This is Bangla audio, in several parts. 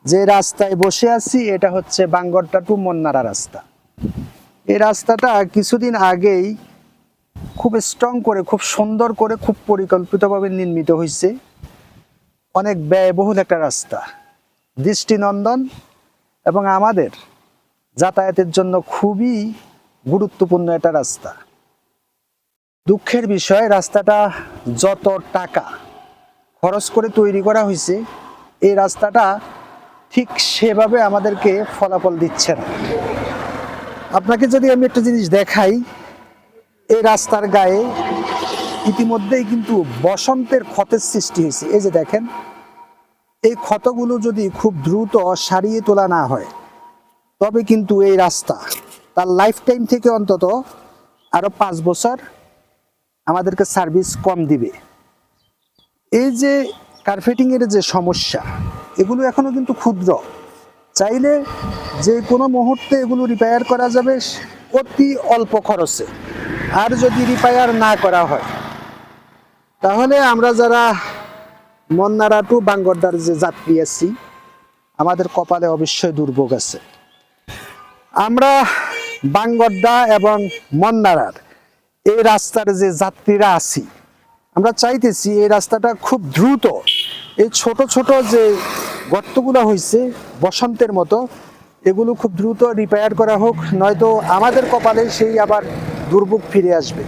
যে রাস্তায় বসে আছি এটা হচ্ছে বাঙ্গরটা টু মন্নারা রাস্তা। এই রাস্তাটা কিছুদিন আগেই খুব স্ট্রং করে, খুব সুন্দর করে, খুব পরিকল্পিতভাবে নির্মিত হয়েছে। অনেক ব্যয়বহুল একটা রাস্তা, দৃষ্টিনন্দন এবং আমাদের যাতায়াতের জন্য খুবই গুরুত্বপূর্ণ একটা রাস্তা। দুঃখের বিষয়, রাস্তাটা যত টাকা খরচ করে তৈরি করা হয়েছে এই রাস্তাটা ঠিক সেভাবে আমাদেরকে ফলাফল দিচ্ছে না। আপনাকে যদি আমি একটা জিনিস দেখাই, এই রাস্তার গায়ে ইতিমধ্যেই কিন্তু বসন্তের ক্ষতের সৃষ্টি হয়েছে। এই যে দেখেন, এই ক্ষতগুলো যদি খুব দ্রুত সারিয়ে তোলা না হয় তবে কিন্তু এই রাস্তা তার লাইফ টাইম থেকে অন্তত আরো 5 বছর আমাদেরকে সার্ভিস কম দিবে। এই যে কার্পেটিং এর যে সমস্যা, এগুলো এখনো কিন্তু ক্ষুদ্র, চাইলে যে কোনো মুহূর্তে এগুলো রিপেয়ার করা যাবে অতি অল্প খরচে। আর যদি রিপেয়ার না করা হয় তাহলে আমরা যারা মন্নারা টু বাঙ্গরদার যে যাত্রী আছি আমাদের কপালে অবশ্যই দুর্ভোগ আছে। আমরা বাঙ্গরদা এবং মন্নারার এই রাস্তার যে যাত্রীরা আছি, আমরা চাইতেছি এই রাস্তাটা খুব দ্রুত, এই ছোট ছোট যে গর্তগুলো হয়েছে বসন্তের মতো, এগুলো খুব দ্রুত রিপেয়ার করা হোক, নয়তো আমাদের কপালে সেই আবার দুর্ভোগ ফিরে আসবে।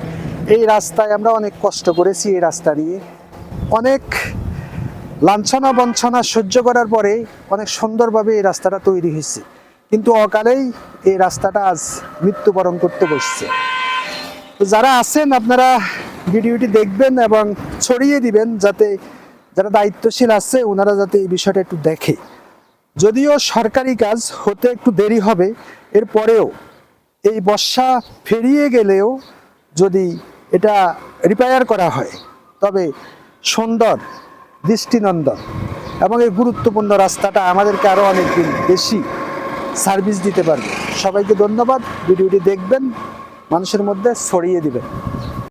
এই রাস্তায় আমরা অনেক কষ্ট করেছি, এই রাস্তা নিয়ে অনেক লাঞ্ছনা বঞ্চনা সহ্য করার পরে অনেক সুন্দরভাবে এই রাস্তাটা তৈরি হয়েছে, কিন্তু অকালেই এই রাস্তাটা আজ মৃত্যুবরণ করতে বসছে। তো যারা আছেন আপনারা ভিডিওটি দেখবেন এবং ছড়িয়ে দিবেন, যাতে যারা দায়িত্বশীল আছে ওনারা যাতে এই বিষয়টা একটু দেখে। যদিও সরকারি কাজ হতে একটু দেরি হবে, এরপরেও এই বর্ষা ফেরিয়ে গেলেও যদি এটা রিপেয়ার করা হয় তবে সুন্দর, দৃষ্টিনন্দন এবং এই গুরুত্বপূর্ণ রাস্তাটা আমাদেরকে আরও অনেক দিন বেশি সার্ভিস দিতে পারবে। সবাইকে ধন্যবাদ, ভিডিওটি দেখবেন, মানুষের মধ্যে ছড়িয়ে দিবেন।